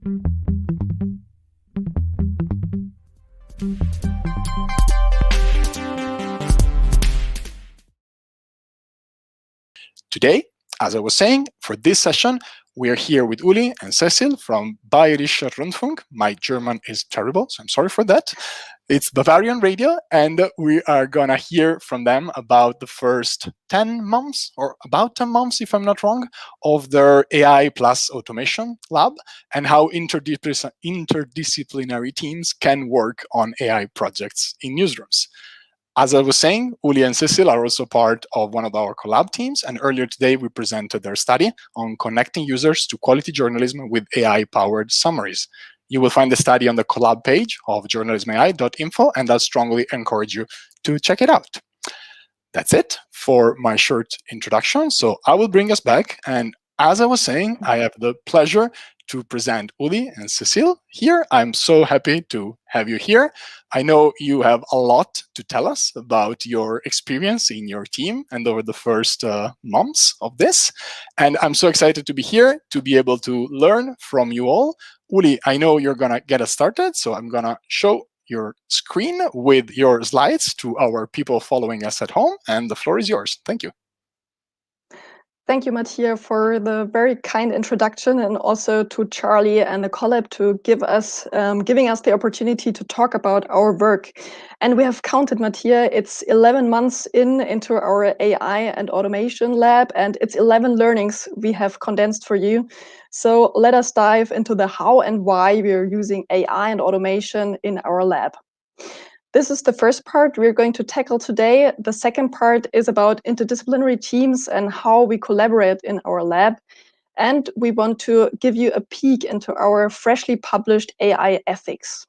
Today, as I was saying, for this session, we are here with Uli and Cécile from Bayerischer Rundfunk. My German is terrible, so I'm sorry for that. It's Bavarian radio, and we are gonna hear from them about the first 10 months, or about 10 months, if I'm not wrong, of their AI plus automation lab, and how interdisciplinary teams can work on AI projects in newsrooms. As I was saying, Uli and Cécile are also part of one of our collab teams, and earlier today we presented their study on connecting users to quality journalism with AI-powered summaries. You will find the study on the collab page of journalismai.info, and I strongly encourage you to check it out. That's it for my short introduction. So I will bring us back, and as I was saying, I have the pleasure to present Uli and Cécile here. I'm so happy to have you here. I know you have a lot to tell us about your experience in your team and over the first months of this. And I'm so excited to be here to be able to learn from you all. Uli, I know you're gonna get us started, so I'm gonna show your screen with your slides to our people following us at home, and the floor is yours. Thank you. Thank you, Matthias, for the very kind introduction, and also to Charlie and the collab to giving us the opportunity to talk about our work. And we have counted, Matthias, it's 11 months into our AI and automation lab, and it's 11 learnings we have condensed for you. So let us dive into the how and why we are using AI and automation in our lab. This is the first part we're going to tackle today. The second part is about interdisciplinary teams and how we collaborate in our lab. And we want to give you a peek into our freshly published AI ethics.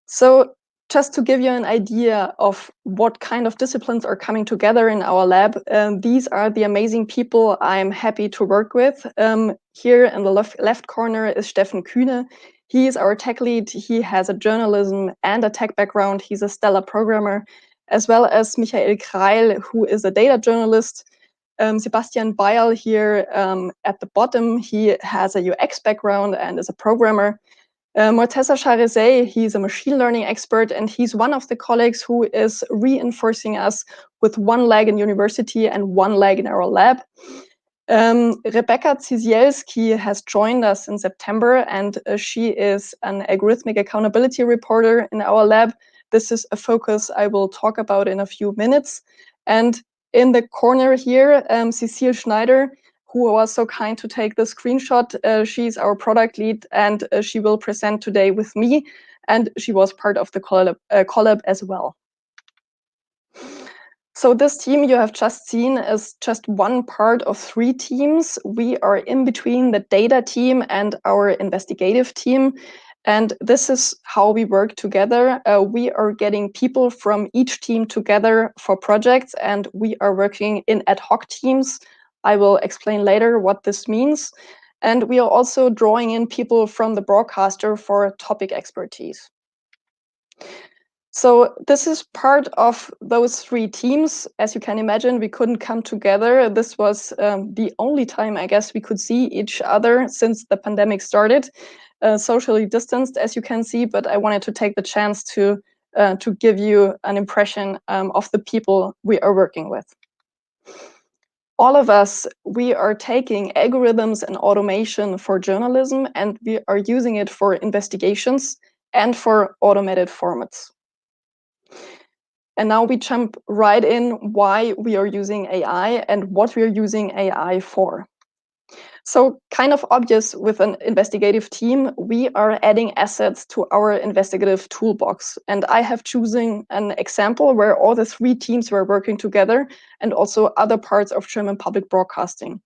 So just to give you an idea of what kind of disciplines are coming together in our lab, these are the amazing people I'm happy to work with. Here in the left corner is Steffen Kühne. He is our tech lead. He has a journalism and a tech background. He's a stellar programmer, as well as Michael Kreil, who is a data journalist. Sebastian Beil here at the bottom, he has a UX background and is a programmer. Morteza Charizé, he's a machine learning expert, and he's one of the colleagues who is reinforcing us with one leg in university and one leg in our lab. Rebecca Ciesielski has joined us in September, and she is an algorithmic accountability reporter in our lab. This is a focus I will talk about in a few minutes. And in the corner here, Cécile Schneider, who was so kind to take the screenshot. She's our product lead, and she will present today with me, and she was part of the collab as well. So this team you have just seen is just one part of 3 teams. We are in between the data team and our investigative team. And this is how we work together. We are getting people from each team together for projects, and we are working in ad hoc teams. I will explain later what this means. And we are also drawing in people from the broadcaster for topic expertise. So this is part of those 3 teams. As you can imagine, we couldn't come together. This was the only time, I guess, we could see each other since the pandemic started. Socially distanced, as you can see, but I wanted to take the chance to give you an impression of the people we are working with. All of us, we are taking algorithms and automation for journalism, and we are using it for investigations and for automated formats. And now we jump right in why we are using AI and what we are using AI for. So kind of obvious with an investigative team, we are adding assets to our investigative toolbox. And I have chosen an example where all the 3 teams were working together, and also other parts of German public broadcasting.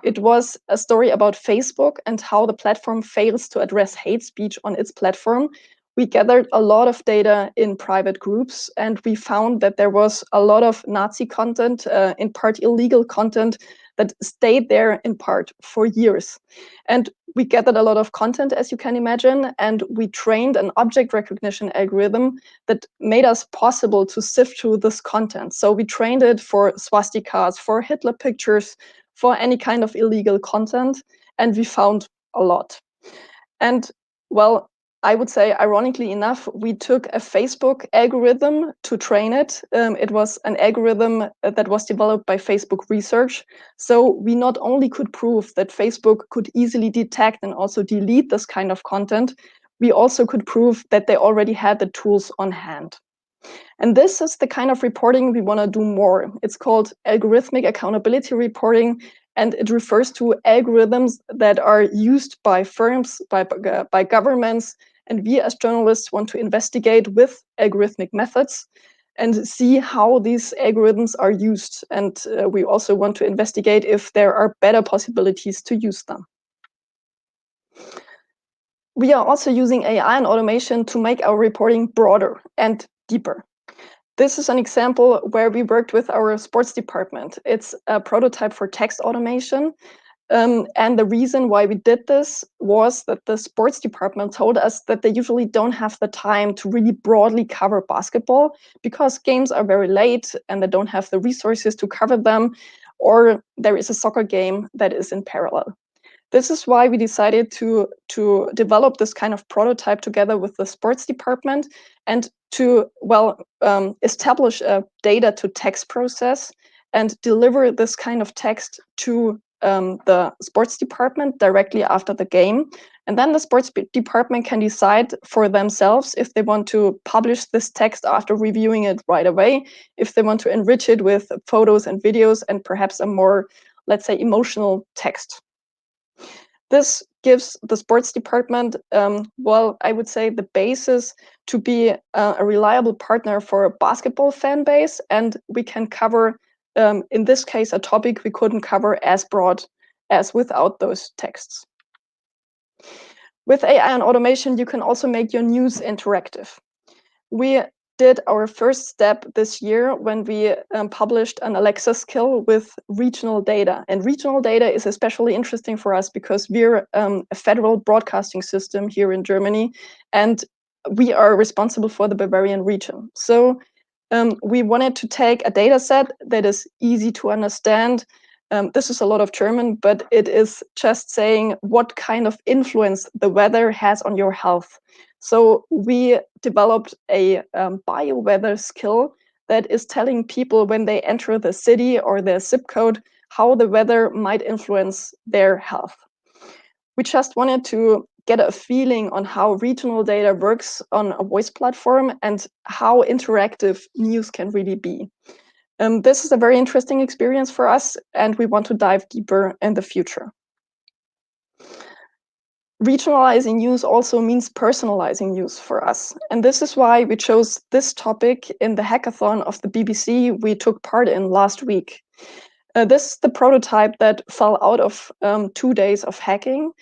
It was a story about Facebook and how the platform fails to address hate speech on its platform. We gathered a lot of data in private groups, and we found that there was a lot of Nazi content, in part illegal content, that stayed there in part for years. And we gathered a lot of content, as you can imagine, and we trained an object recognition algorithm that made us possible to sift through this content. So we trained it for swastikas, for Hitler pictures, for any kind of illegal content, and we found a lot. And well, I would say, ironically enough, we took a Facebook algorithm to train it. It was an algorithm that was developed by Facebook Research. So we not only could prove that Facebook could easily detect and also delete this kind of content, we also could prove that they already had the tools on hand. And this is the kind of reporting we want to do more. It's called algorithmic accountability reporting, and it refers to algorithms that are used by firms, by governments, and we as journalists want to investigate with algorithmic methods and see how these algorithms are used. And we also want to investigate if there are better possibilities to use them. We are also using AI and automation to make our reporting broader and deeper. This is an example where we worked with our sports department. It's a prototype for text automation. And the reason why we did this was that the sports department told us that they usually don't have the time to really broadly cover basketball because games are very late and they don't have the resources to cover them, or there is a soccer game that is in parallel. This is why we decided to develop this kind of prototype together with the sports department and to, establish a data to text process and deliver this kind of text to the sports department directly after the game. And then the sports department can decide for themselves if they want to publish this text after reviewing it right away, if they want to enrich it with photos and videos and perhaps a more, let's say, emotional text. This gives the sports department, I would say, the basis to be a reliable partner for a basketball fan base, and we can cover, in this case, a topic we couldn't cover as broad as without those texts. With AI and automation, you can also make your news interactive. We did our first step this year when we published an Alexa skill with regional data. And regional data is especially interesting for us because we're a federal broadcasting system here in Germany, and we are responsible for the Bavarian region. So we wanted to take a data set that is easy to understand. This is a lot of German, but it is just saying what kind of influence the weather has on your health. So we developed a bio-weather skill that is telling people when they enter the city or their zip code how the weather might influence their health. We just wanted to get a feeling on how regional data works on a voice platform and how interactive news can really be. This is a very interesting experience for us, and we want to dive deeper in the future. Regionalizing news also means personalizing news for us. And this is why we chose this topic in the hackathon of the BBC we took part in last week. This is the prototype that fell out of 2 days of hacking.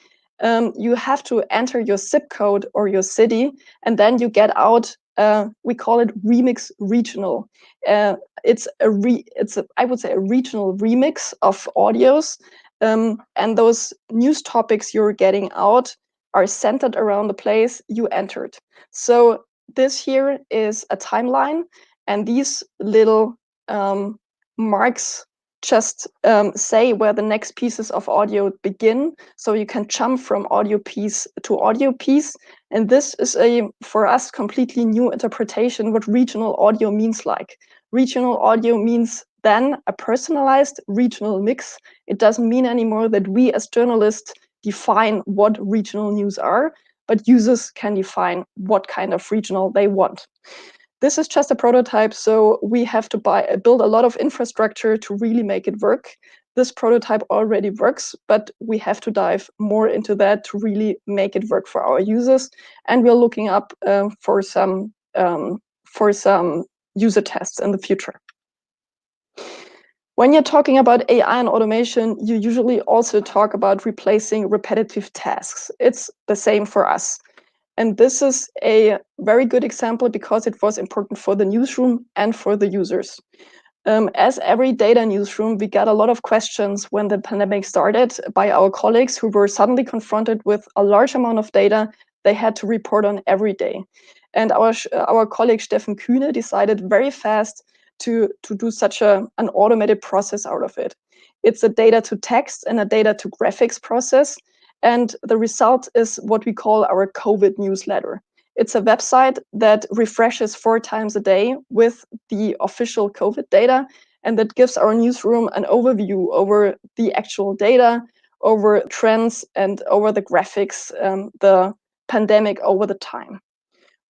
You have to enter your zip code or your city, and then you get out, we call it Remix Regional. It's I would say a regional remix of audios. And those news topics you're getting out are centered around the place you entered. So this here is a timeline, and these little marks just say where the next pieces of audio begin. So you can jump from audio piece to audio piece. And this is for us, completely new interpretation what regional audio means like. Regional audio means then a personalized regional mix. It doesn't mean anymore that we as journalists define what regional news are, but users can define what kind of regional they want. This is just a prototype, so we have to build a lot of infrastructure to really make it work. This prototype already works, but we have to dive more into that to really make it work for our users. And we're looking up for some user tests in the future. When you're talking about AI and automation, you usually also talk about replacing repetitive tasks. It's the same for us. And this is a very good example because it was important for the newsroom and for the users. As every data newsroom, we got a lot of questions when the pandemic started by our colleagues who were suddenly confronted with a large amount of data they had to report on every day. And our colleague Steffen Kühne decided very fast to do such an automated process out of it. It's a data to text and a data to graphics process. And the result is what we call our COVID newsletter. It's a website that refreshes 4 times a day with the official COVID data, and that gives our newsroom an overview over the actual data, over trends, and over the graphics, the pandemic over the time.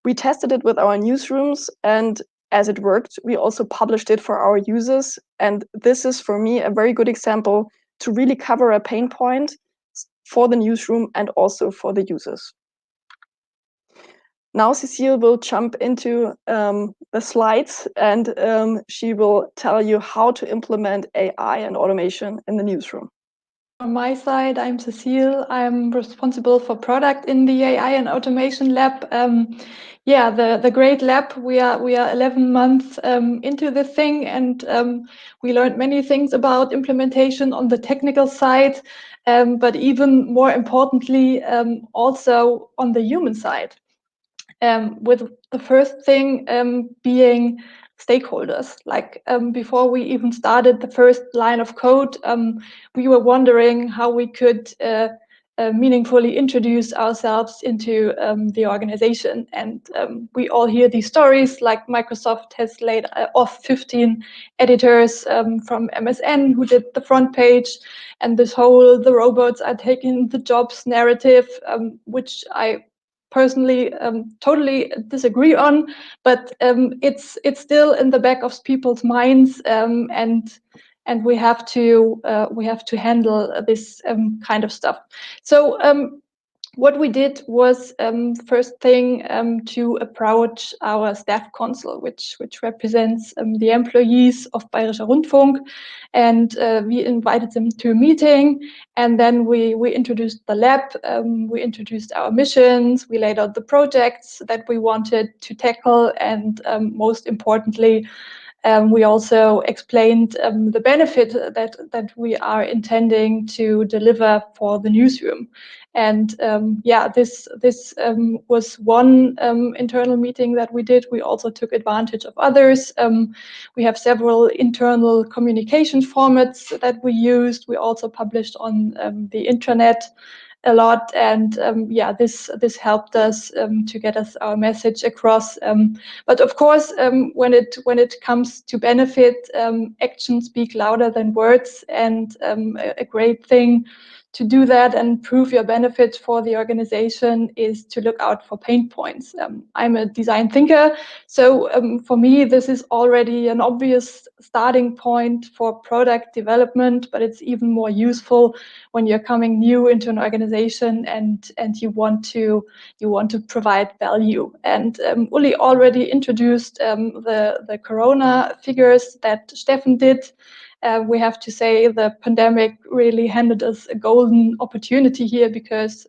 We tested it with our newsrooms, and as it worked, we also published it for our users. And this is, for me, a very good example to really cover a pain point for the newsroom and also for the users. Now Cécile will jump into the slides, and she will tell you how to implement AI and automation in the newsroom. On my side, I'm Cécile. I'm responsible for product in the AI and automation lab. Yeah, the great lab. We are 11 months into the thing, and we learned many things about implementation on the technical side, but even more importantly, also on the human side. With the first thing being stakeholders. Like before we even started the first line of code, we were wondering how we could meaningfully introduce ourselves into the organization. And we all hear these stories, like Microsoft has laid off 15 editors from MSN who did the front page, and this whole "the robots are taking the jobs" narrative, which I personally totally disagree on, but it's still in the back of people's minds, and we have to handle this kind of stuff. So what we did was first thing to approach our staff council, which represents the employees of Bayerischer Rundfunk, and we invited them to a meeting, and then we introduced the lab, we introduced our missions, we laid out the projects that we wanted to tackle, and most importantly, we also explained the benefit that we are intending to deliver for the newsroom. And yeah, this was one internal meeting that we did. We also took advantage of others. We have several internal communication formats that we used. We also published on the intranet a lot, and yeah, this helped us to get us our message across. But of course, when it comes to benefit, actions speak louder than words, and a great thing to do that and prove your benefit for the organization is to look out for pain points. I'm a design thinker, so for me, this is already an obvious starting point for product development, but it's even more useful when you're coming new into an organization and you want to provide value. And Uli already introduced the Corona figures that Steffen did. We have to say the pandemic really handed us a golden opportunity here, because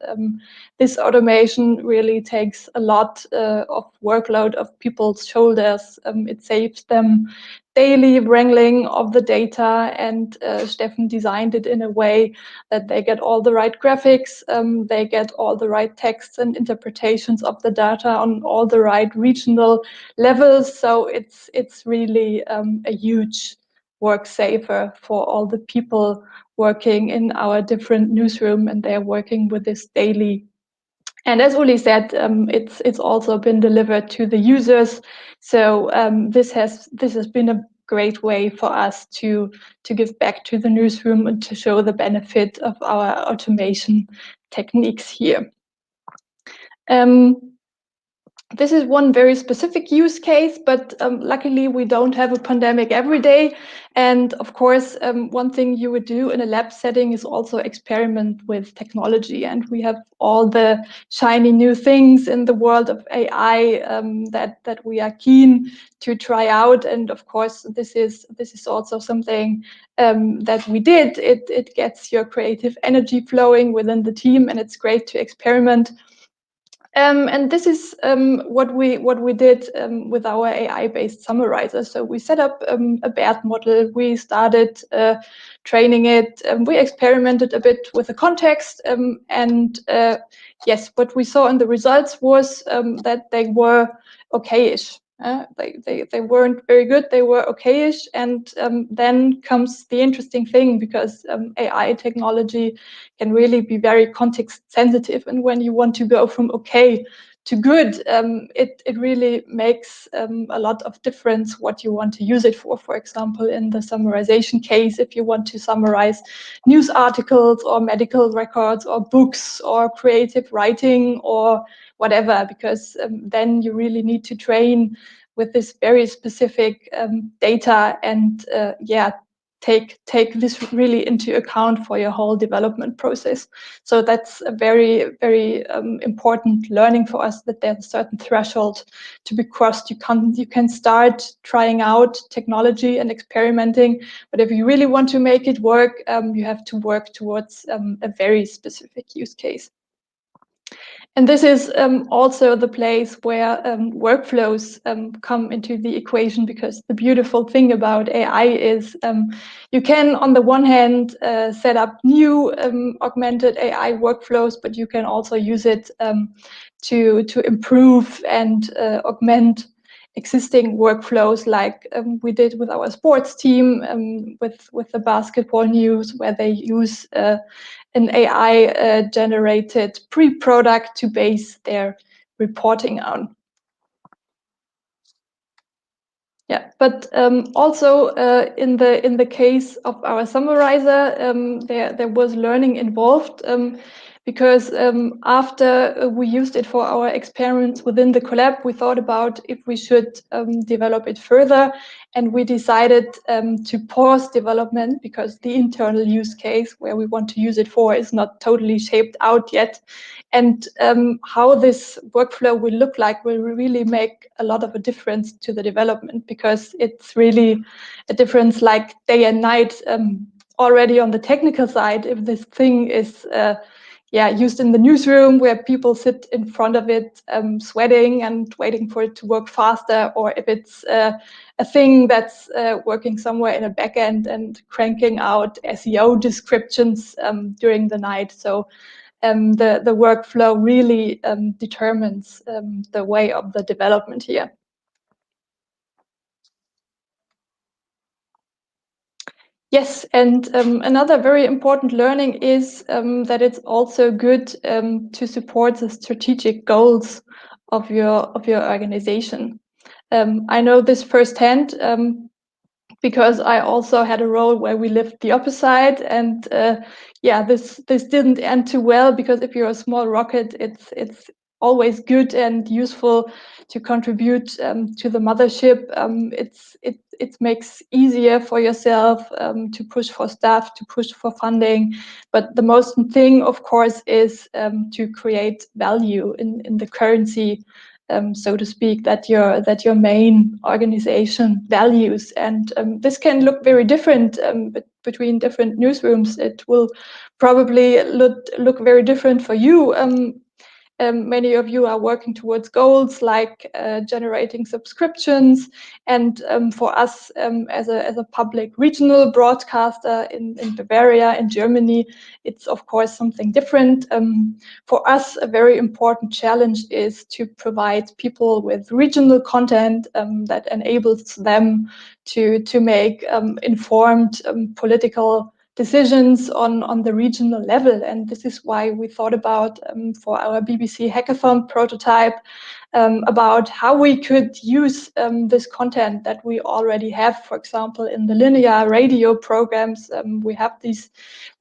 this automation really takes a lot of workload of people's shoulders. It saves them daily wrangling of the data, and Steffen designed it in a way that they get all the right graphics, they get all the right texts and interpretations of the data on all the right regional levels. So it's really a huge work saver for all the people working in our different newsroom, and they're working with this daily. And as Uli said, it's also been delivered to the users. So this has been a great way for us to give back to the newsroom and to show the benefit of our automation techniques here. This is one very specific use case, but luckily we don't have a pandemic every day. And of course, one thing you would do in a lab setting is also experiment with technology. And we have all the shiny new things in the world of AI that we are keen to try out. And of course, this is also something that we did. It gets your creative energy flowing within the team, and it's great to experiment. And this is what we did with our AI-based summarizer. So we set up a BERT model. We started training it. We experimented a bit with the context. And yes, what we saw in the results was that they were okay-ish. They weren't very good. They were okayish. And then comes the interesting thing, because AI technology can really be very context sensitive. And when you want to go from okay to good, it really makes a lot of difference what you want to use it for. For example, in the summarization case, if you want to summarize news articles or medical records or books or creative writing or whatever, because then you really need to train with this very specific data and take this really into account for your whole development process. So that's a very, very important learning for us, that there's a certain threshold to be crossed. You can start trying out technology and experimenting, but if you really want to make it work, you have to work towards a very specific use case. And this is also the place where workflows come into the equation, because the beautiful thing about AI is you can, on the one hand, set up new augmented AI workflows, but you can also use it to improve and augment existing workflows, like we did with our sports team, with the basketball news, where they use an AI generated pre-product to base their reporting on. Yeah, but also in the case of our summarizer, there was learning involved, because after we used it for our experiments within the collab, we thought about if we should develop it further, and we decided to pause development, because the internal use case where we want to use it for is not totally shaped out yet. And how this workflow will look like will really make a lot of a difference to the development, because it's really a difference like day and night. Already on the technical side, if this thing is used in the newsroom, where people sit in front of it sweating and waiting for it to work faster, or if it's a thing that's working somewhere in a backend and cranking out SEO descriptions during the night. So the workflow really determines the way of the development here. Yes, and another very important learning is that it's also good to support the strategic goals of your organization. I know this firsthand because I also had a role where we lived the opposite, and this didn't end too well, because if you're a small rocket, it's always good and useful to contribute to the mothership. It makes easier for yourself to push for staff, to push for funding. But the most thing, of course, is to create value in the currency, so to speak, that your main organization values. And this can look very different between different newsrooms. It will probably look very different for you. Many of you are working towards goals like generating subscriptions, and for us as a public regional broadcaster in Bavaria, in Germany, it's of course something different. For us, a very important challenge is to provide people with regional content that enables them to make informed political decisions on the regional level. And this is why we thought about, for our BBC Hackathon prototype, about how we could use this content that we already have. For example, in the linear radio programs, we have these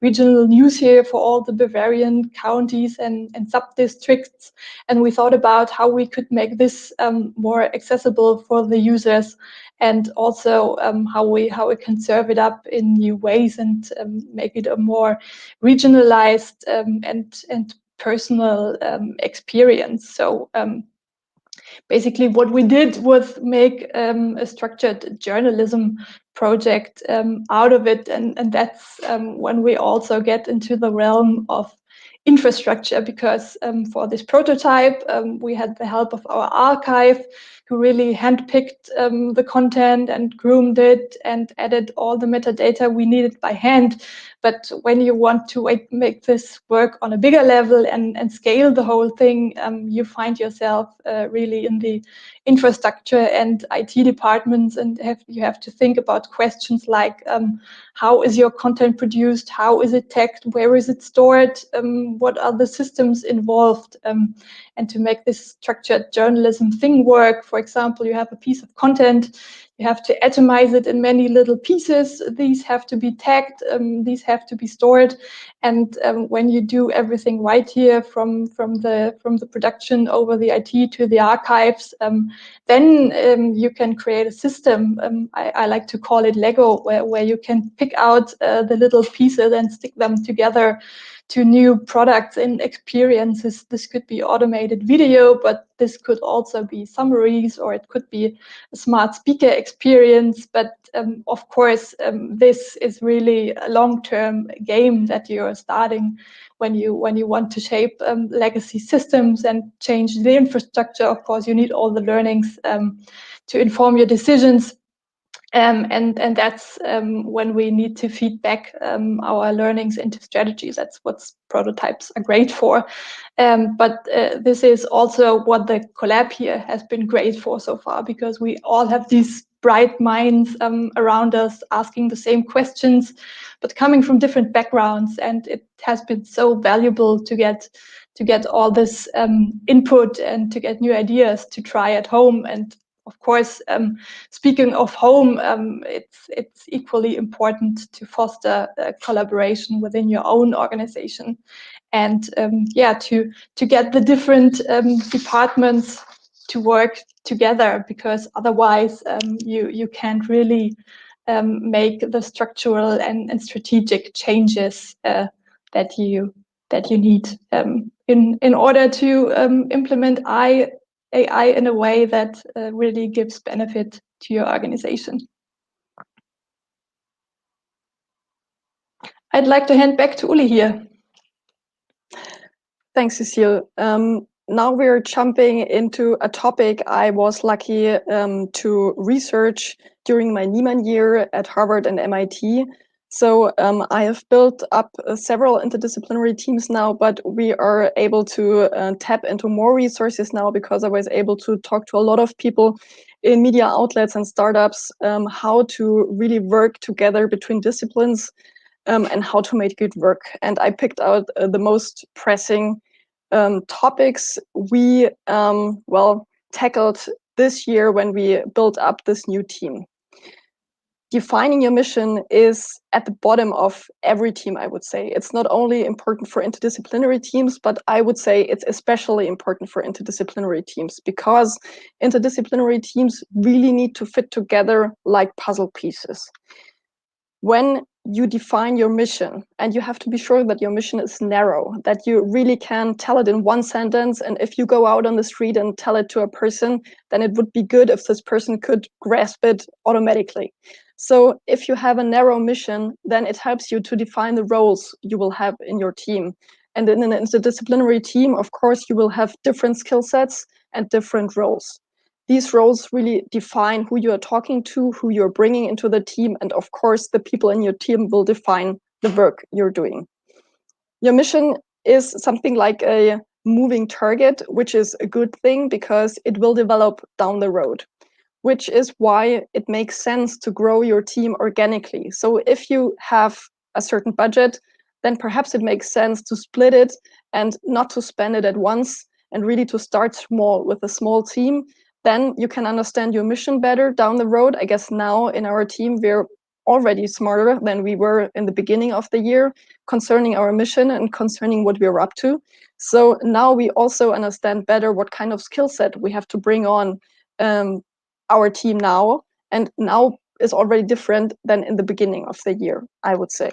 regional news here for all the Bavarian counties and sub-districts. And we thought about how we could make this more accessible for the users, and also how we can serve it up in new ways and make it a more regionalized and personal experience. So basically what we did was make a structured journalism project out of it, and that's when we also get into the realm of infrastructure, because for this prototype we had the help of our archive, who really handpicked the content and groomed it and added all the metadata we needed by hand. But when you want to make this work on a bigger level and scale the whole thing, you find yourself really in the infrastructure and IT departments, and you have to think about questions like how is your content produced, how is it tagged, where is it stored, what are the systems involved, and to make this structured journalism thing work. For example, you have a piece of content, you have to atomize it in many little pieces. These have to be tagged, these have to be stored, and when you do everything right here from the production over the IT to the archives, then you can create a system. I like to call it Lego, where you can pick out the little pieces and stick them together to new products and experiences. This could be automated video, but this could also be summaries, or it could be a smart speaker experience. But of course, this is really a long-term game that you're starting when you want to shape legacy systems and change the infrastructure. Of course, you need all the learnings to inform your decisions. And that's when we need to feed back our learnings into strategies. That's what prototypes are great for. But this is also what the collab here has been great for so far, because we all have these bright minds around us asking the same questions, but coming from different backgrounds. And it has been so valuable to get all this input and to get new ideas to try at home. And of course, speaking of home, it's equally important to foster collaboration within your own organization, and to get the different departments to work together, because otherwise you can't really make the structural and strategic changes that you need in order to implement AI in a way that really gives benefit to your organization. I'd like to hand back to Uli here. Thanks, Cécile. Now we're jumping into a topic I was lucky to research during my Nieman year at Harvard and MIT. So I have built up several interdisciplinary teams now, but we are able to tap into more resources now, because I was able to talk to a lot of people in media outlets and startups, how to really work together between disciplines and how to make good work. And I picked out the most pressing topics we tackled this year when we built up this new team. Defining your mission is at the bottom of every team, I would say. It's not only important for interdisciplinary teams, but I would say it's especially important for interdisciplinary teams, because interdisciplinary teams really need to fit together like puzzle pieces. When you define your mission, and you have to be sure that your mission is narrow, that you really can tell it in one sentence, and if you go out on the street and tell it to a person, then it would be good if this person could grasp it automatically. So if you have a narrow mission, then it helps you to define the roles you will have in your team. And in an interdisciplinary team, of course, you will have different skill sets and different roles. These roles really define who you are talking to, who you're bringing into the team, and of course, the people in your team will define the work you're doing. Your mission is something like a moving target, which is a good thing because it will develop down the road, which is why it makes sense to grow your team organically. So if you have a certain budget, then perhaps it makes sense to split it and not to spend it at once, and really to start small with a small team. Then you can understand your mission better down the road. I guess now in our team, we're already smarter than we were in the beginning of the year concerning our mission and concerning what we're up to. So now we also understand better what kind of skill set we have to bring on our team now, and now is already different than in the beginning of the year, I would say.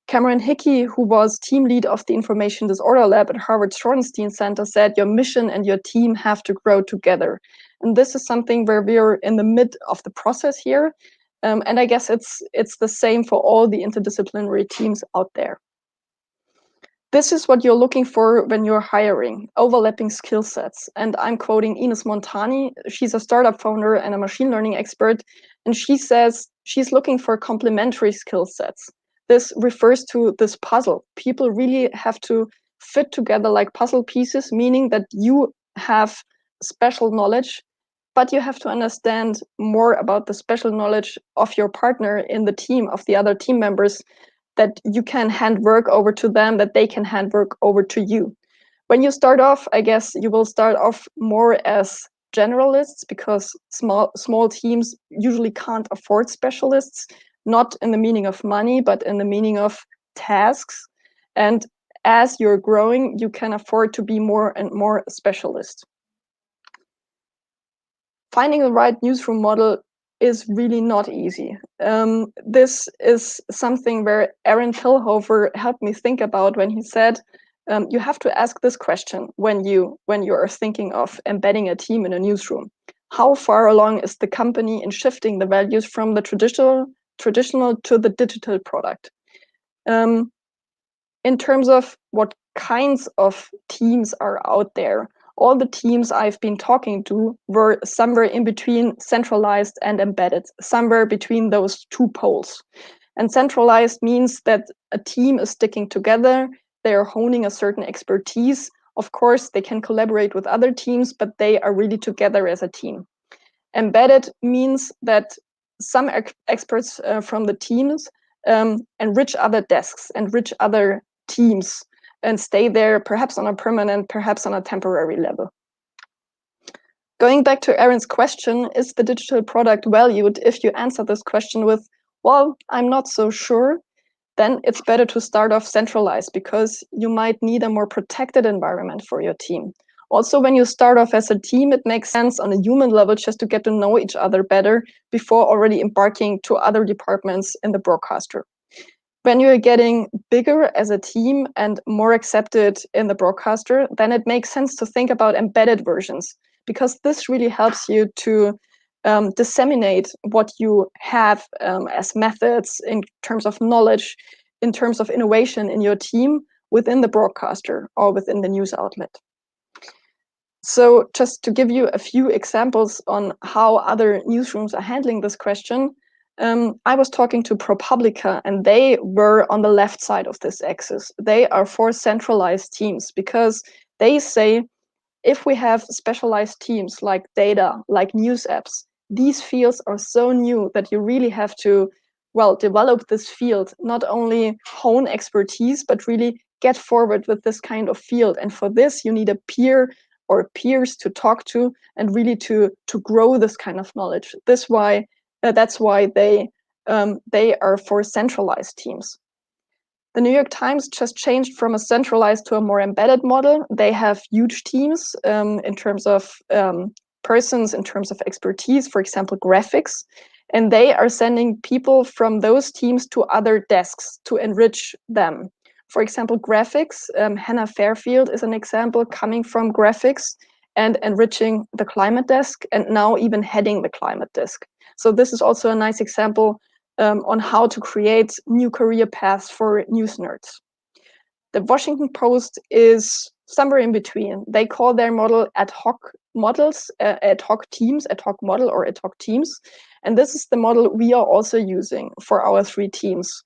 Cameron Hickey, who was team lead of the Information Disorder Lab at Harvard Shorenstein Center, said your mission and your team have to grow together. And this is something where we're in the mid of the process here. And I guess it's the same for all the interdisciplinary teams out there. This is what you're looking for when you're hiring, overlapping skill sets. And I'm quoting Ines Montani. She's a startup founder and a machine learning expert. And she says she's looking for complementary skill sets. This refers to this puzzle. People really have to fit together like puzzle pieces, meaning that you have special knowledge, but you have to understand more about the special knowledge of your partner in the team, of the other team members, that you can hand work over to them, that they can hand work over to you. When you start off, I guess you will start off more as generalists, because small teams usually can't afford specialists, not in the meaning of money, but in the meaning of tasks. And as you're growing, you can afford to be more and more specialist. Finding the right newsroom model is really not easy. This is something where Aaron Pilhover helped me think about when he said, you have to ask this question when you are thinking of embedding a team in a newsroom. How far along is the company in shifting the values from the traditional to the digital product? In terms of what kinds of teams are out there, all the teams I've been talking to were somewhere in between centralized and embedded, somewhere between those two poles. And centralized means that a team is sticking together, they are honing a certain expertise. Of course, they can collaborate with other teams, but they are really together as a team. Embedded means that some experts from the teams enrich other desks, enrich other teams, and stay there, perhaps on a permanent, perhaps on a temporary level. Going back to Aaron's question, is the digital product valued? If you answer this question with, well, I'm not so sure, then it's better to start off centralized, because you might need a more protected environment for your team. Also, when you start off as a team, it makes sense on a human level just to get to know each other better before already embarking to other departments in the broadcaster. When you're getting bigger as a team and more accepted in the broadcaster, then it makes sense to think about embedded versions, because this really helps you to disseminate what you have as methods in terms of knowledge, in terms of innovation in your team within the broadcaster or within the news outlet. So just to give you a few examples on how other newsrooms are handling this question, I was talking to ProPublica, and they were on the left side of this axis. They are for centralized teams, because they say, if we have specialized teams like data, like news apps, these fields are so new that you really have to, well, develop this field, not only hone expertise, but really get forward with this kind of field. And for this, you need a peer or peers to talk to and really to grow this kind of knowledge. That's why they are for centralized teams. The New York Times just changed from a centralized to a more embedded model. They have huge teams in terms of persons, in terms of expertise, for example, graphics. And they are sending people from those teams to other desks to enrich them. For example, graphics, Hannah Fairfield is an example, coming from graphics and enriching the climate desk, and now even heading the climate desk. So this is also a nice example on how to create new career paths for news nerds. The Washington Post is somewhere in between. They call their model ad hoc models, ad hoc teams, ad hoc model or ad hoc teams. And this is the model we are also using for our 3 teams.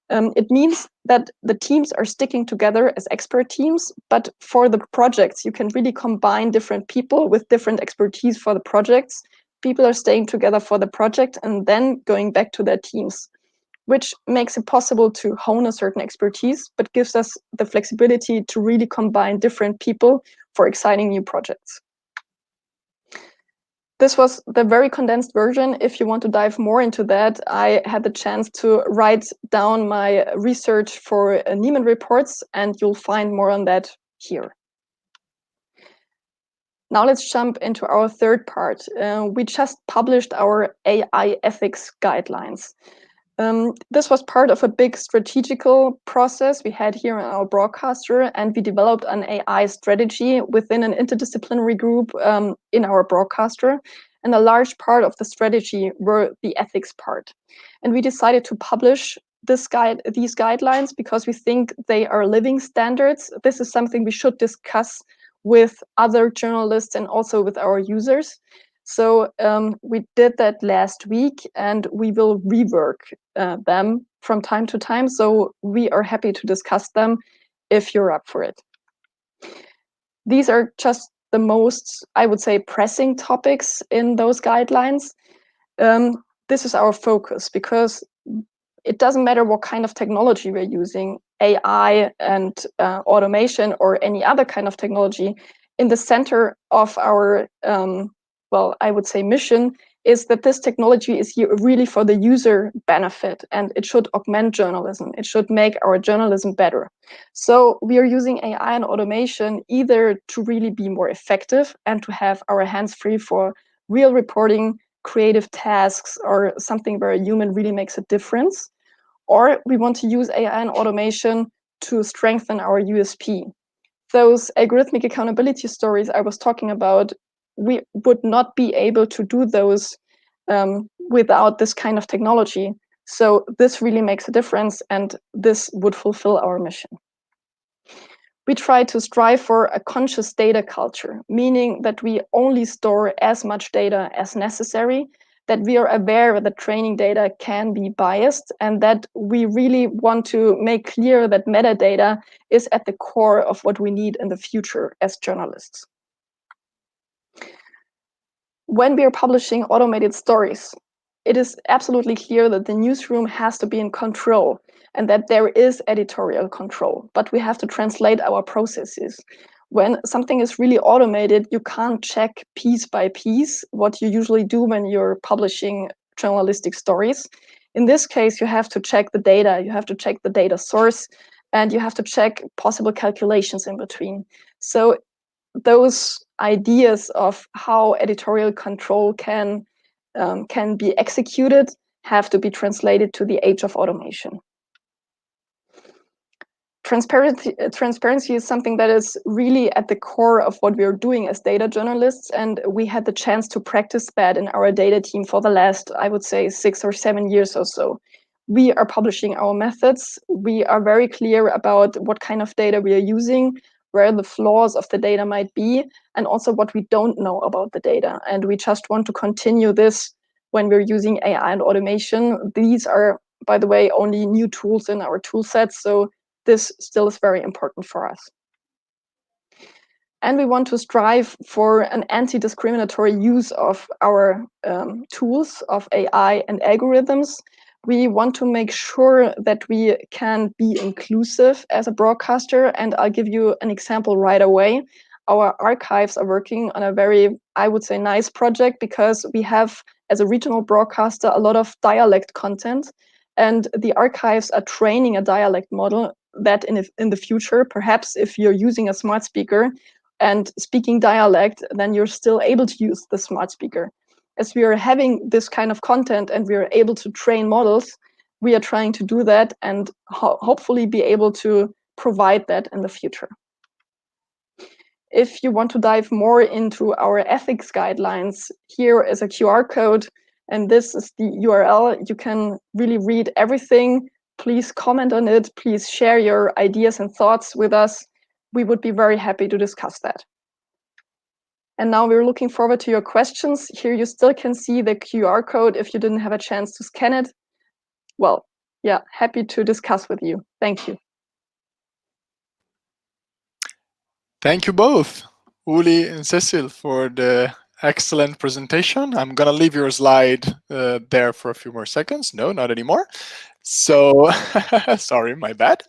It means that the teams are sticking together as expert teams, but for the projects, you can really combine different people with different expertise for the projects. People are staying together for the project and then going back to their teams, which makes it possible to hone a certain expertise, but gives us the flexibility to really combine different people for exciting new projects. This was the very condensed version. If you want to dive more into that, I had the chance to write down my research for Nieman reports, and you'll find more on that here. Now let's jump into our third part. We just published our AI ethics guidelines. This was part of a big strategical process we had here in our broadcaster, and we developed an AI strategy within an interdisciplinary group in our broadcaster. And a large part of the strategy were the ethics part. And we decided to publish these guidelines because we think they are living standards. This is something we should discuss with other journalists and also with our users. So we did that last week, and we will rework them from time to time. So we are happy to discuss them if you're up for it. These are just the most, I would say, pressing topics in those guidelines. This is our focus because it doesn't matter what kind of technology we're using, AI and automation or any other kind of technology. In the center of our, well, I would say mission is that this technology is here really for the user benefit, and it should augment journalism. It should make our journalism better. So we are using AI and automation either to really be more effective and to have our hands free for real reporting, creative tasks, or something where a human really makes a difference, or we want to use AI and automation to strengthen our USP. Those algorithmic accountability stories I was talking about, we would not be able to do those without this kind of technology. So this really makes a difference, and this would fulfill our mission. We try to strive for a conscious data culture, meaning that we only store as much data as necessary, that we are aware that training data can be biased, and that we really want to make clear that metadata is at the core of what we need in the future as journalists. When we are publishing automated stories, it is absolutely clear that the newsroom has to be in control and that there is editorial control, but we have to translate our processes. When something is really automated, you can't check piece by piece what you usually do when you're publishing journalistic stories. In this case, you have to check the data, you have to check the data source, and you have to check possible calculations in between. So those ideas of how editorial control can be executed have to be translated to the age of automation. Transparency is something that is really at the core of what we are doing as data journalists, and we had the chance to practice that in our data team for the last, I would say, 6 or 7 years or so. We are publishing our methods. We are very clear about what kind of data we are using, where the flaws of the data might be, and also what we don't know about the data. And we just want to continue this when we're using AI and automation. These are, by the way, only new tools in our tool set, so this still is very important for us. And we want to strive for an anti-discriminatory use of our tools of AI and algorithms. We want to make sure that we can be inclusive as a broadcaster, and I'll give you an example right away. Our archives are working on a very, I would say, nice project because we have, as a regional broadcaster, a lot of dialect content, and the archives are training a dialect model that in the future, perhaps if you're using a smart speaker and speaking dialect, then you're still able to use the smart speaker. As we are having this kind of content and we are able to train models, we are trying to do that and hopefully be able to provide that in the future. If you want to dive more into our ethics guidelines, here is a QR code, and this is the URL. You can really read everything. Please comment on it. Please share your ideas and thoughts with us. We would be very happy to discuss that. And now we're looking forward to your questions. Here you still can see the QR code if you didn't have a chance to scan it. Well, yeah, happy to discuss with you. Thank you. Thank you both, Uli and Cécile, for the excellent presentation. I'm going to leave your slide there for a few more seconds. No, not anymore. So, sorry, my bad.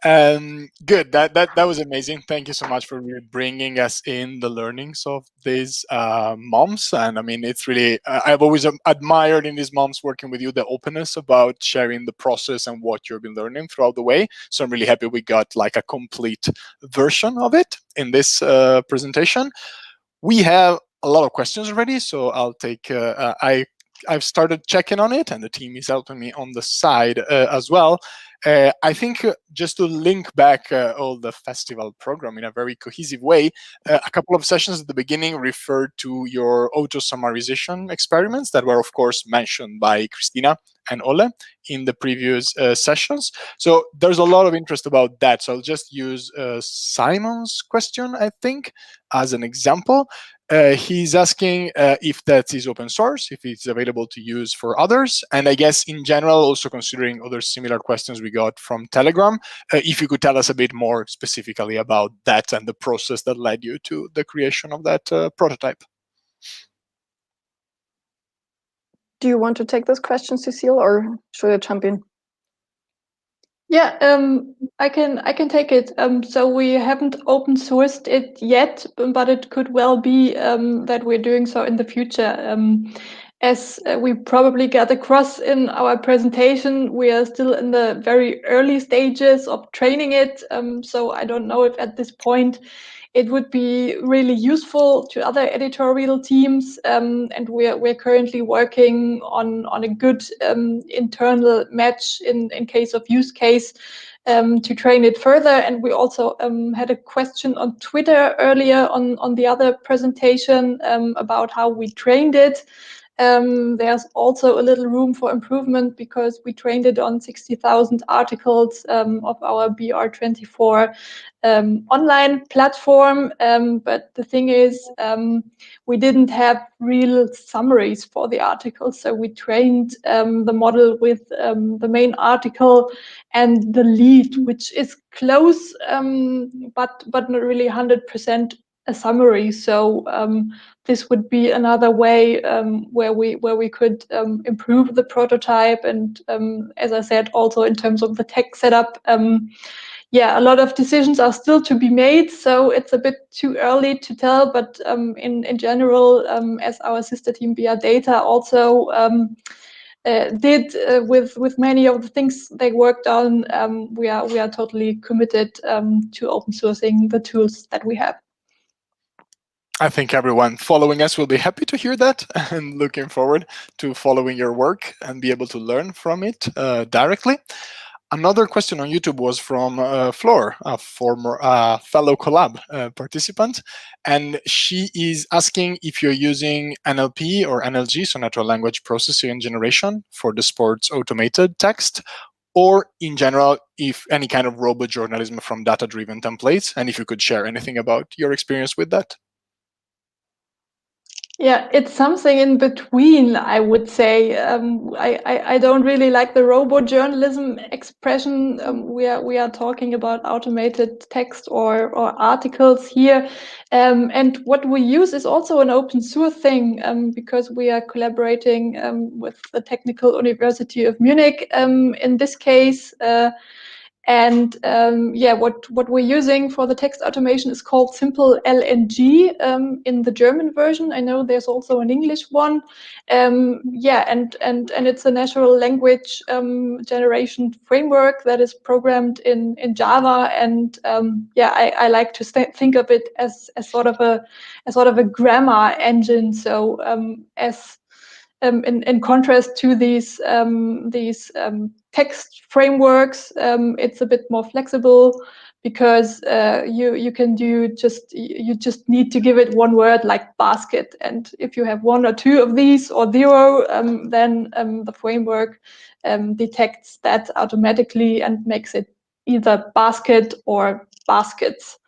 Good. That was amazing. Thank you so much for bringing us in the learnings of these moms. And I mean, it's really, I've always admired in these moms working with you the openness about sharing the process and what you've been learning throughout the way. So I'm really happy we got like a complete version of it in this presentation. We have a lot of questions already, so I'll take, I've started checking on it, and the team is helping me on the side as well. I think just to link back all the festival program in a very cohesive way, a couple of sessions at the beginning referred to your auto-summarization experiments that were, of course, mentioned by Christina and Ole in the previous sessions. So there's a lot of interest about that. So I'll just use Simon's question, I think, as an example. He's asking if that is open source, if it's available to use for others, and I guess in general, also considering other similar questions we got from Telegram, if you could tell us a bit more specifically about that and the process that led you to the creation of that prototype. Do you want to take this question, Cécile, or should I jump in? Yeah, I can take it. So we haven't open sourced it yet, but it could well be that we're doing so in the future. As we probably got across in our presentation, we are still in the very early stages of training it. So I don't know if at this point it would be really useful to other editorial teams, and we're currently working on a good internal match in case of use case to train it further. And we also had a question on Twitter earlier on the other presentation about how we trained it. There's also a little room for improvement because we trained it on 60,000 articles of our BR24 online platform. But the thing is, we didn't have real summaries for the articles. So we trained the model with the main article and the lead, which is close, but not really 100% a summary. So this would be another way where we could improve the prototype. And as I said, also in terms of the tech setup, yeah, a lot of decisions are still to be made. So it's a bit too early to tell. But in general, as our sister team BR Data also did with many of the things they worked on, we are totally committed to open sourcing the tools that we have. I think everyone following us will be happy to hear that and looking forward to following your work and be able to learn from it directly. Another question on YouTube was from Flor, a former fellow collab participant, and she is asking if you're using NLP or NLG, so natural language processing and generation, for the sports automated text, or in general, if any kind of robot journalism from data-driven templates, and if you could share anything about your experience with that. Yeah, it's something in between, I would say. I don't really like the robot journalism expression. We are talking about automated text or articles here. And what we use is also an open source thing because we are collaborating with the Technical University of Munich in this case. And yeah, what we're using for the text automation is called SimpleLng in the German version. I know there's also an English one. Yeah, and it's a natural language generation framework that is programmed in Java. And yeah, I like to think of it as sort of a grammar engine. So as in contrast to these text frameworks, it's a bit more flexible because you can do you just need to give it one word like basket, and if you have one or two of these or zero, then the framework detects that automatically and makes it either basket or baskets.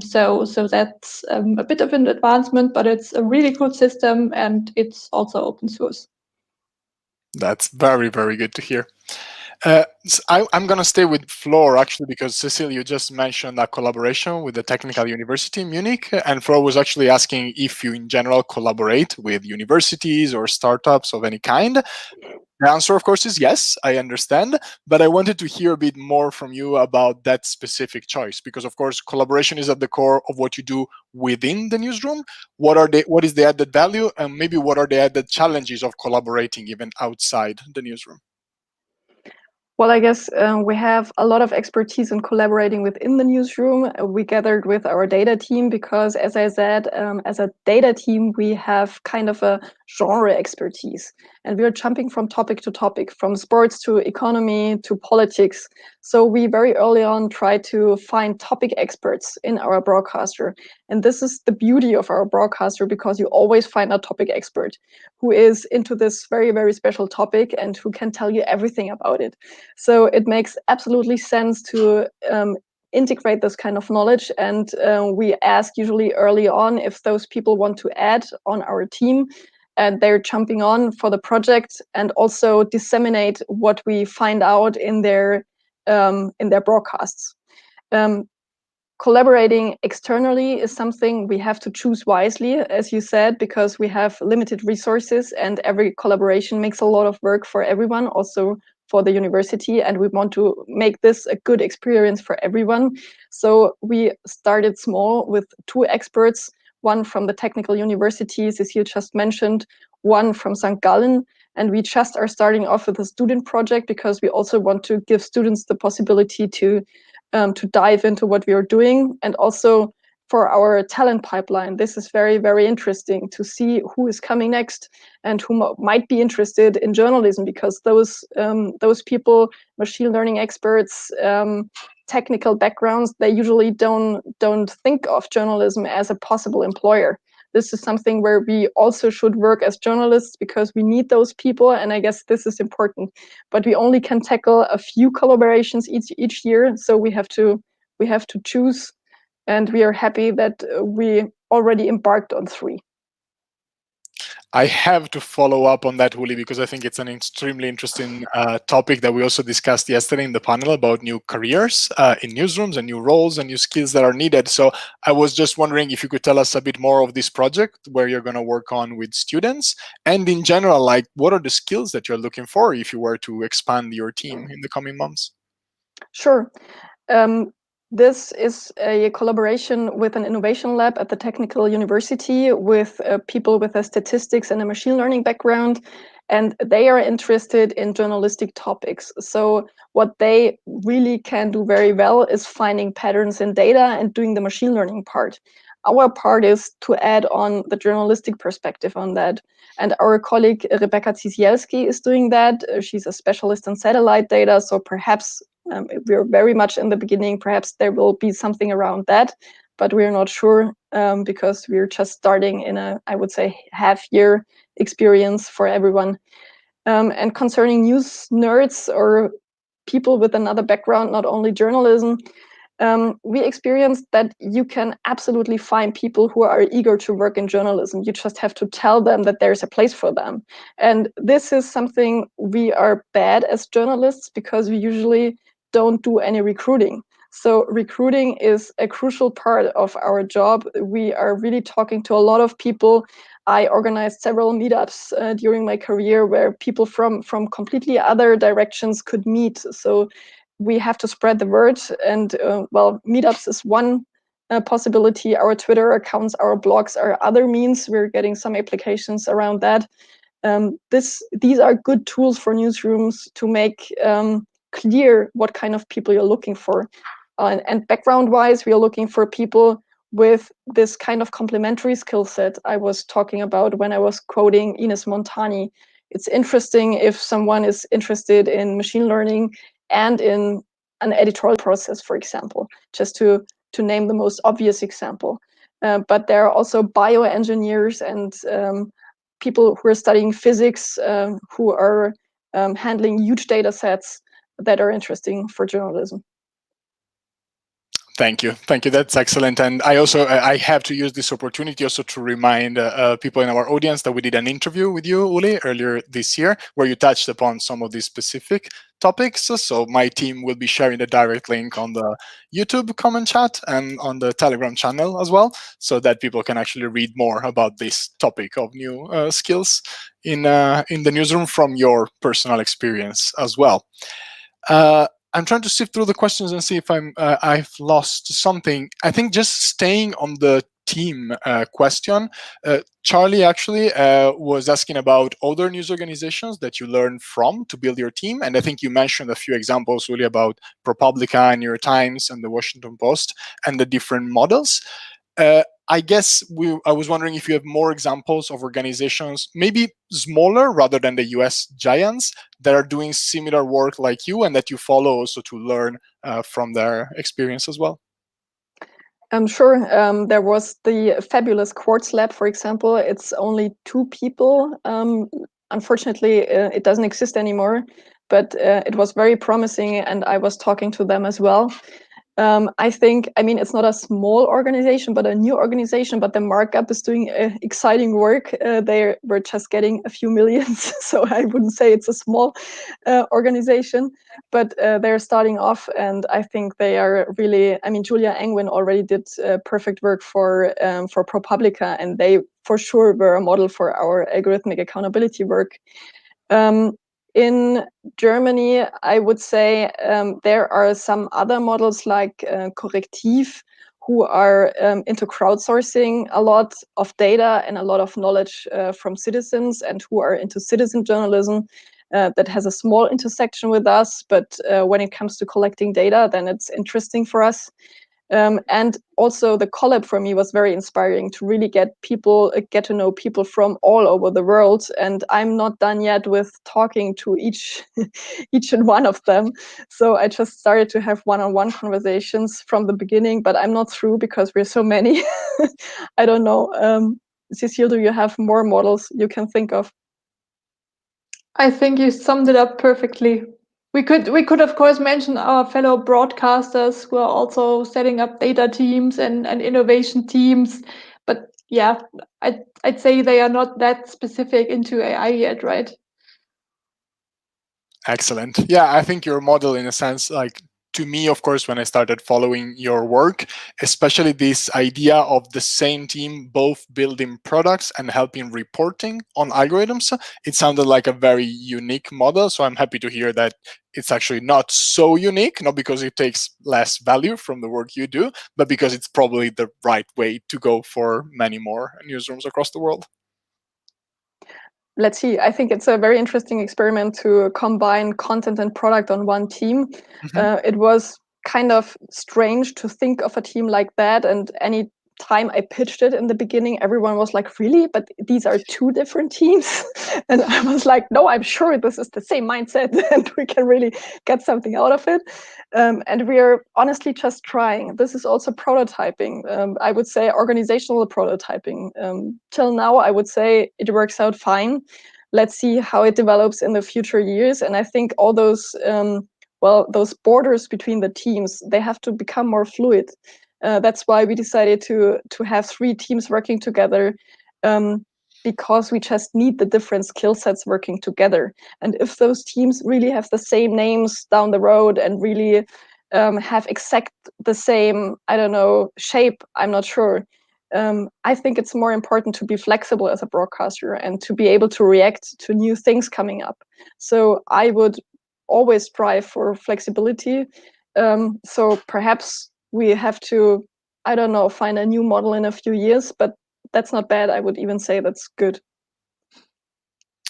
So that's a bit of an advancement, but it's a really cool system and it's also open source. That's very, very good to hear. So I'm going to stay with Flor, actually, because Cécile, you just mentioned that collaboration with the Technical University in Munich, and Flor was actually asking if you, in general, collaborate with universities or startups of any kind. The answer, of course, is yes, I understand, but I wanted to hear a bit more from you about that specific choice, because, of course, collaboration is at the core of what you do within the newsroom. What is the added value, and maybe what are the added challenges of collaborating even outside the newsroom? Well, I guess we have a lot of expertise in collaborating within the newsroom. We gathered with our data team because, as I said, as a data team, we have kind of a genre expertise. And we are jumping from topic to topic, from sports to economy to politics. So we very early on tried to find topic experts in our broadcaster. And this is the beauty of our broadcaster, because you always find a topic expert who is into this very, very special topic and who can tell you everything about it. So it makes absolutely sense to integrate this kind of knowledge. And we ask usually early on if those people want to add on our team, and they're jumping on for the project, and also disseminate what we find out in their broadcasts. Collaborating externally is something we have to choose wisely, as you said, because we have limited resources and every collaboration makes a lot of work for everyone, also for the university, and we want to make this a good experience for everyone. So we started small with 2 experts, one from the technical university, Cécile just mentioned, one from St. Gallen, and we just are starting off with a student project because we also want to give students the possibility to dive into what we are doing. And also for our talent pipeline, this is very, very interesting to see who is coming next and who might be interested in journalism, because those people, machine learning experts, technical backgrounds, they usually don't think of journalism as a possible employer. This is something where we also should work as journalists, because we need those people, and I guess this is important. But we only can tackle a few collaborations each year, so we have to choose, and we are happy that we already embarked on 3. I have to follow up on that, Uli, because I think it's an extremely interesting topic that we also discussed yesterday in the panel about new careers in newsrooms and new roles and new skills that are needed. So I was just wondering if you could tell us a bit more of this project, where you're going to work on with students, and in general, like, what are the skills that you're looking for if you were to expand your team in the coming months? Sure. This is a collaboration with an innovation lab at the Technical University with people with a statistics and a machine learning background, and they are interested in journalistic topics. So what they really can do very well is finding patterns in data and doing the machine learning part. Our part is to add on the journalistic perspective on that. And our colleague Rebecca Cisielski is doing that. She's a specialist in satellite data, so perhaps we're very much in the beginning. Perhaps there will be something around that, but we're not sure because we're just starting in a, I would say, half-year experience for everyone. And concerning news nerds or people with another background, not only journalism, we experienced that you can absolutely find people who are eager to work in journalism. You just have to tell them that there's a place for them. And this is something we are bad as journalists, because we usually don't do any recruiting. So recruiting is a crucial part of our job. We are really talking to a lot of people. I organized several meetups during my career where people from completely other directions could meet. So we have to spread the word, and well, meetups is one possibility. Our Twitter accounts, our blogs are other means. We're getting some applications around that. These are good tools for newsrooms to make clear what kind of people you're looking for. And background-wise, we are looking for people with this kind of complementary skill set I was talking about when I was quoting Ines Montani. It's interesting if someone is interested in machine learning and in an editorial process, for example, just to name the most obvious example. But there are also bioengineers and people who are studying physics, who are handling huge data sets that are interesting for journalism. Thank you. That's excellent. And I have to use this opportunity also to remind people in our audience that we did an interview with you, Uli, earlier this year, where you touched upon some of these specific topics. So my team will be sharing the direct link on the YouTube comment chat and on the Telegram channel as well, so that people can actually read more about this topic of new skills in the newsroom from your personal experience as well. I'm trying to sift through the questions and see if I've lost something. I think just staying on the team question. Charlie actually was asking about other news organizations that you learn from to build your team. And I think you mentioned a few examples, Uli, about ProPublica, New York Times, and the Washington Post, and the different models. I guess I was wondering if you have more examples of organizations, maybe smaller rather than the US giants, that are doing similar work like you and that you follow also to learn from their experience as well. Sure. There was the fabulous Quartz Lab, for example. It's only 2 people. Unfortunately, it doesn't exist anymore, but it was very promising, and I was talking to them as well. I mean, it's not a small organization, but a new organization, but the markup is doing exciting work. They were just getting a few millions, so I wouldn't say it's a small organization, but they're starting off, and I think they are really, I mean, Julia Engwin already did perfect work for ProPublica, and they for sure were a model for our algorithmic accountability work. In Germany, I would say there are some other models like Correctiv, who are into crowdsourcing a lot of data and a lot of knowledge from citizens, and who are into citizen journalism. That has a small intersection with us, but when it comes to collecting data, then it's interesting for us. And also the collab for me was very inspiring to really get to know people from all over the world. And I'm not done yet with talking to each and one of them. So I just started to have one-on-one conversations from the beginning, but I'm not through because we're so many. I don't know. Cécile, do you have more models you can think of? I think you summed it up perfectly. We could of course mention our fellow broadcasters who are also setting up data teams and innovation teams, but yeah, I'd say they are not that specific into AI yet, right? Excellent. Yeah, I think your model, in a sense, like, to me, of course, when I started following your work, especially this idea of the same team both building products and helping reporting on algorithms, it sounded like a very unique model. So I'm happy to hear that it's actually not so unique, not because it takes less value from the work you do, but because it's probably the right way to go for many more newsrooms across the world. Let's see. I think it's a very interesting experiment to combine content and product on one team. It was kind of strange to think of a team like that, and any time I pitched it in the beginning, everyone was like, really? But these are 2 different teams? And I was like, no, I'm sure this is the same mindset and we can really get something out of it. And we are honestly just trying. This is also prototyping. I would say organizational prototyping. Till now, I would say it works out fine. Let's see how it develops in the future years. And I think all those those borders between the teams, they have to become more fluid. That's why we decided to have 3 teams working together, because we just need the different skill sets working together. And if those teams really have the same names down the road and really have exact the same, I don't know, shape, I'm not sure. I think it's more important to be flexible as a broadcaster and to be able to react to new things coming up. So I would always strive for flexibility. So perhaps we have to, I don't know, find a new model in a few years, but that's not bad. I would even say that's good.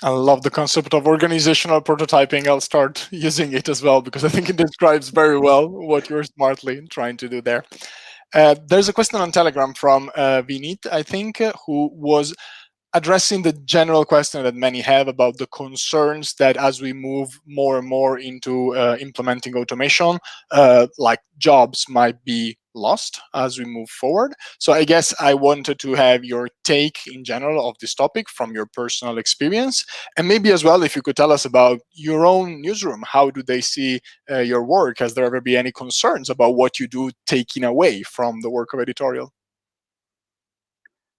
I love the concept of organizational prototyping. I'll start using it as well, because I think it describes very well what you're smartly trying to do there. There's a question on Telegram from Vinit, I think, who was addressing the general question that many have about the concerns that as we move more and more into implementing automation, like jobs might be lost as we move forward. So I guess I wanted to have your take in general of this topic from your personal experience, and maybe as well if you could tell us about your own newsroom. How do they see your work? Has there ever been any concerns about what you do taking away from the work of editorial?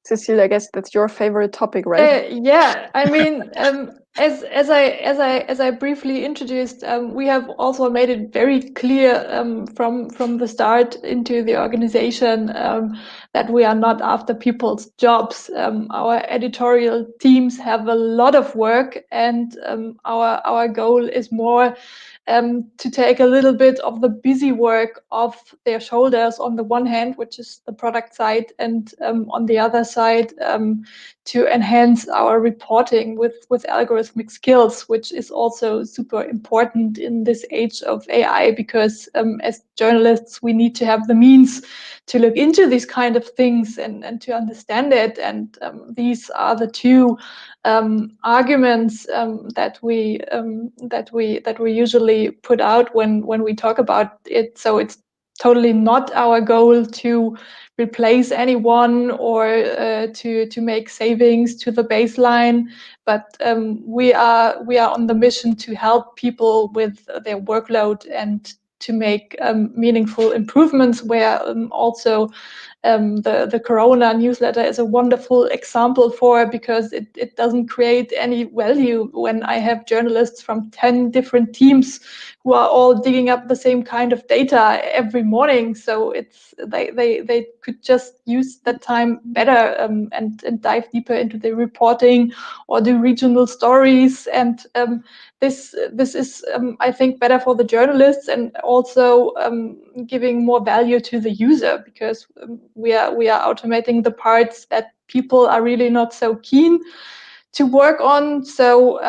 Cécile, I guess that's your favorite topic, right? Yeah, I mean, As I briefly introduced, we have also made it very clear from the start into the organization that we are not after people's jobs. Our editorial teams have a lot of work, and our goal is more to take a little bit of the busy work off their shoulders on the one hand, which is the product side, and on the other side, to enhance our reporting with algorithmic skills, which is also super important in this age of AI, because as journalists, we need to have the means to look into these kind of things and to understand it. And these are the two arguments that we usually put out when we talk about it. So it's totally not our goal to replace anyone or to make savings to the baseline, but we are on the mission to help people with their workload and to make meaningful improvements, where also the Corona newsletter is a wonderful example for, because it doesn't create any value when I have journalists from 10 different teams who are all digging up the same kind of data every morning. So it's they could just use that time better and dive deeper into the reporting or the regional stories. And this is I think better for the journalists, and also giving more value to the user, because we are automating the parts that people are really not so keen to work on. So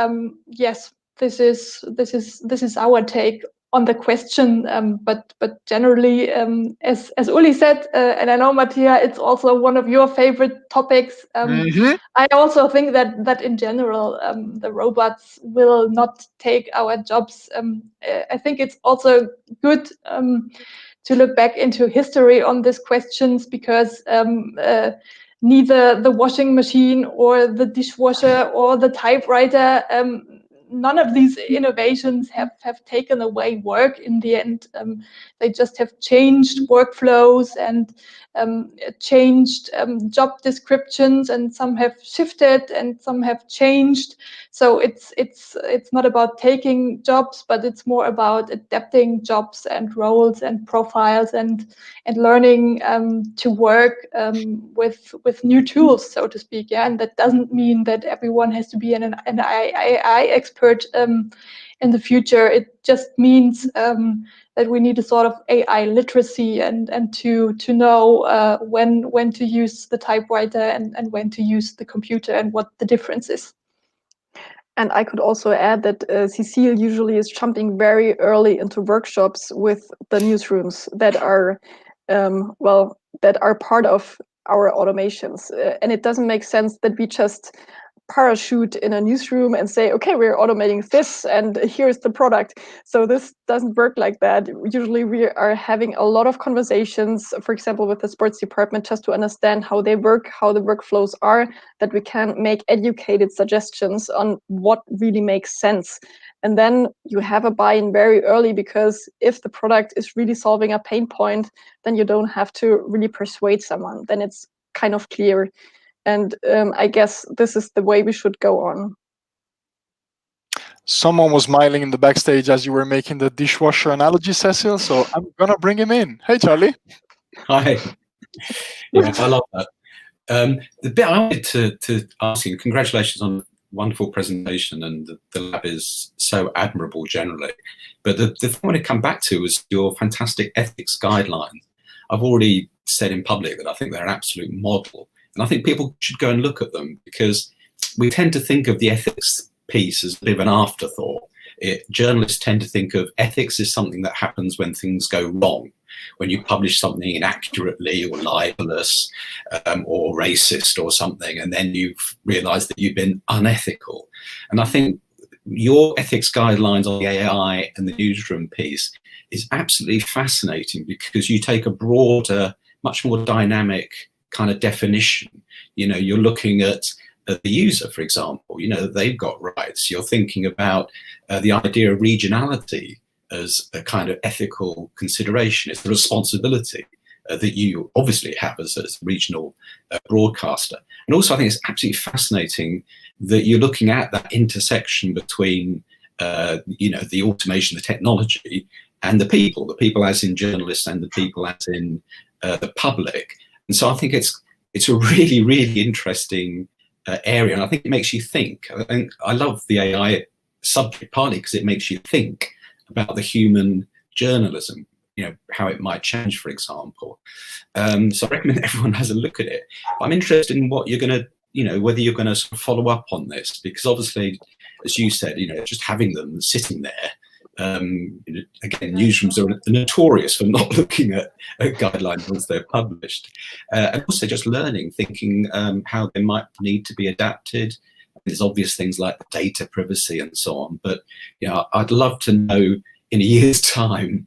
yes, this is our take on the question, but generally, as Uli said, and I know, Mattia, it's also one of your favorite topics. I also think that in general, the robots will not take our jobs. I think it's also good to look back into history on these questions, because neither the washing machine or the dishwasher or the typewriter, none of these innovations have taken away work in the end. They just have changed workflows and changed job descriptions, and some have shifted and some have changed. So it's not about taking jobs, but it's more about adapting jobs and roles and profiles and learning to work with new tools, so to speak. Yeah, and that doesn't mean that everyone has to be an AI expert in the future. It just means that we need a sort of AI literacy and to know when to use the typewriter and when to use the computer, and what the difference is. And I could also add that Cécile usually is jumping very early into workshops with the newsrooms that are, that are part of our automations. And it doesn't make sense that we just parachute in a newsroom and say, okay, we're automating this and here's the product. So this doesn't work like that. Usually we are having a lot of conversations, for example, with the sports department, just to understand how they work, how the workflows are, that we can make educated suggestions on what really makes sense. And then you have a buy-in very early, because if the product is really solving a pain point, then you don't have to really persuade someone. Then it's kind of clear. And I guess this is the way we should go on. Someone was smiling in the backstage as you were making the dishwasher analogy, Cecile, so I'm going to bring him in. Hey, Charlie. Hi. Yeah, I love that. The bit I wanted to ask you, congratulations on a wonderful presentation, and the lab is so admirable generally. But the thing I want to come back to was your fantastic ethics guidelines. I've already said in public that I think they're an absolute model. And I think people should go and look at them, because we tend to think of the ethics piece as a bit of an afterthought. Journalists tend to think of ethics as something that happens when things go wrong, when you publish something inaccurately or libelous or racist or something, and then you've realized that you've been unethical. And I think your ethics guidelines on the AI and the newsroom piece is absolutely fascinating, because you take a broader, much more dynamic kind of definition. You know, you're looking at the user, for example, you know, they've got rights. You're thinking about the idea of regionality as a kind of ethical consideration. It's the responsibility that you obviously have as a regional broadcaster. And also, I think it's absolutely fascinating that you're looking at that intersection between the automation, the technology, and the people as in journalists and the people as in the public. And so I think it's a really, really interesting area, and I think it makes you think. I love the AI subject partly because it makes you think about the human journalism, how it might change, for example. So I recommend everyone has a look at it. But I'm interested in what you're going to, whether you're going to sort of follow up on this, because obviously, as you said, just having them sitting there. Again, newsrooms are notorious for not looking at guidelines once they're published, and also just learning, thinking how they might need to be adapted. There's obvious things like data privacy and so on, but I'd love to know in a year's time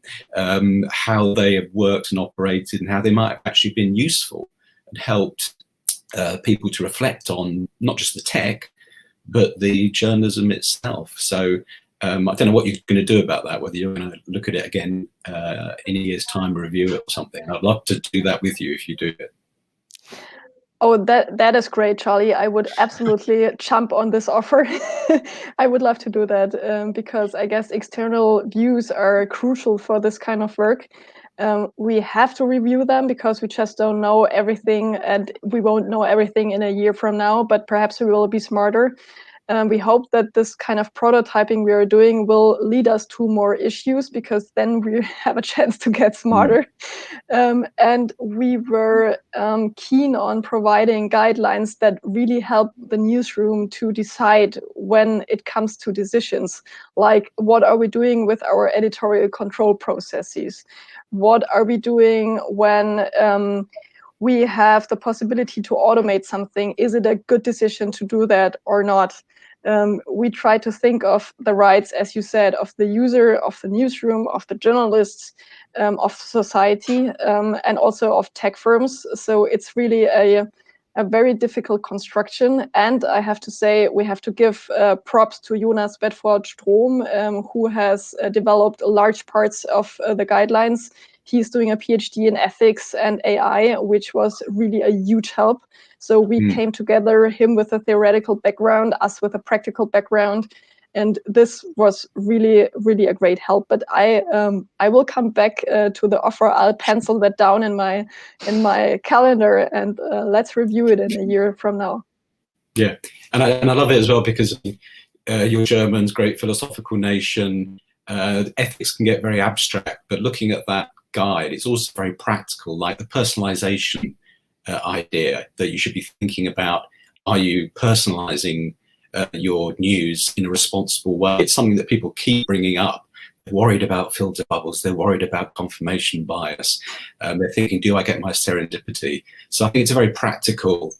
how they have worked and operated, and how they might have actually been useful and helped people to reflect on not just the tech, but the journalism itself. So I don't know what you're going to do about that, whether you're going to look at it again in a year's time, review it or something. I'd love to do that with you if you do it. Oh, that is great, Charlie. I would absolutely jump on this offer. I would love to do that because I guess external views are crucial for this kind of work. We have to review them because we just don't know everything, and we won't know everything in a year from now, but perhaps we will be smarter. We hope that this kind of prototyping we are doing will lead us to more issues, because then we have a chance to get smarter. And we were keen on providing guidelines that really help the newsroom to decide when it comes to decisions, like what are we doing with our editorial control processes? What are we doing when we have the possibility to automate something? Is it a good decision to do that or not? We try to think of the rights, as you said, of the user, of the newsroom, of the journalists, of society, and also of tech firms. So it's really a very difficult construction. And I have to say, we have to give props to Jonas Bedford-Strom, who has developed large parts of the guidelines. He's doing a PhD in ethics and AI, which was really a huge help. So we came together, him with a theoretical background, us with a practical background, and this was really, really a great help. But I will come back to the offer. I'll pencil that down in my calendar, and let's review it in a year from now. Yeah, and I love it as well because you're German's great philosophical nation. Ethics can get very abstract, but looking at that guide, it's also very practical, like the personalization idea that you should be thinking about. Are you personalizing your news in a responsible way? It's something that people keep bringing up. They're worried about filter bubbles. They're worried about confirmation bias. They're thinking, do I get my serendipity? So I think it's a very practical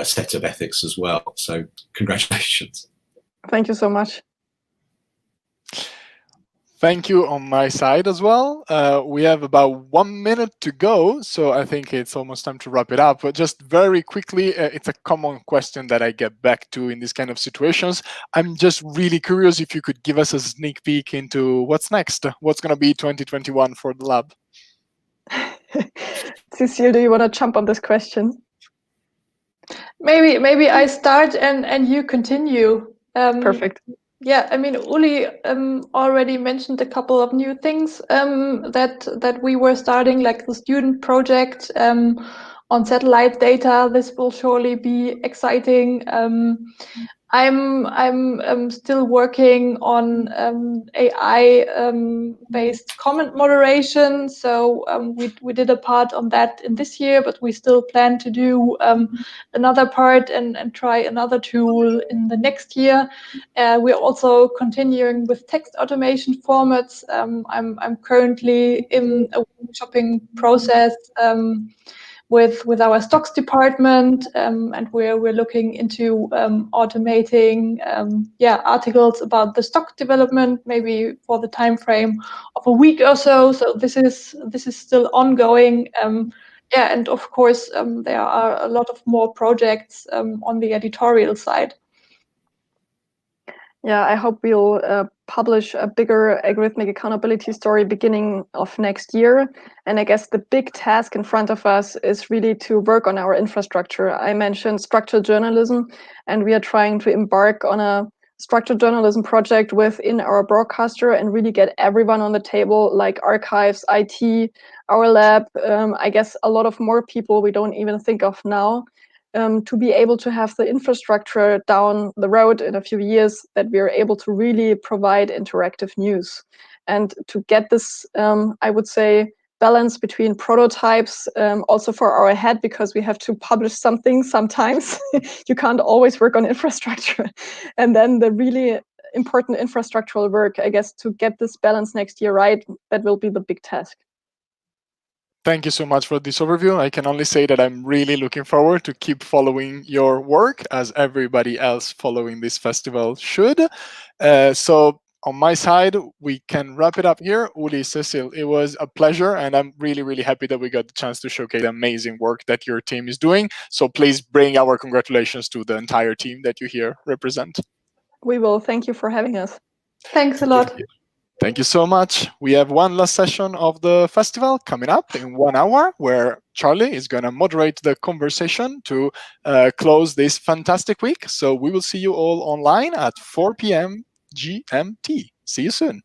set of ethics as well. So congratulations. Thank you so much. Thank you on my side as well. We have about 1 minute to go, so I think it's almost time to wrap it up. But just very quickly, it's a common question that I get back to in these kind of situations. I'm just really curious if you could give us a sneak peek into what's next. What's going to be 2021 for the lab? Cécile, do you want to jump on this question? Maybe I start and you continue. Perfect. Yeah, I mean, Uli already mentioned a couple of new things that we were starting, like the student project on satellite data. This will surely be exciting. I'm still working on AI based comment moderation. So we did a part on that in this year, but we still plan to do another part and try another tool in the next year. We're also continuing with text automation formats. I'm currently in a workshopping process with our stocks department, and we're looking into automating articles about the stock development, maybe for the time frame of a week or so. So this is still ongoing. And of course there are a lot of more projects on the editorial side. Yeah, I hope we'll publish a bigger algorithmic accountability story beginning of next year. And I guess the big task in front of us is really to work on our infrastructure. I mentioned structured journalism, and we are trying to embark on a structured journalism project within our broadcaster and really get everyone on the table, like archives, IT, our lab, I guess a lot of more people we don't even think of now, to be able to have the infrastructure down the road in a few years that we are able to really provide interactive news. And to get this, I would say, balance between prototypes, also for our head, because we have to publish something sometimes. You can't always work on infrastructure. And then the really important infrastructural work, I guess, to get this balance next year right, that will be the big task. Thank you so much for this overview. I can only say that I'm really looking forward to keep following your work, as everybody else following this festival should. So on my side, we can wrap it up here. Uli, Cécile, it was a pleasure, and I'm really, really happy that we got the chance to showcase the amazing work that your team is doing. So please bring our congratulations to the entire team that you here represent. We will. Thank you for having us. Thanks a lot. Thank you so much. We have one last session of the festival coming up in 1 hour, where Charlie is going to moderate the conversation to close this fantastic week. So we will see you all online at 4 p.m. GMT. See you soon.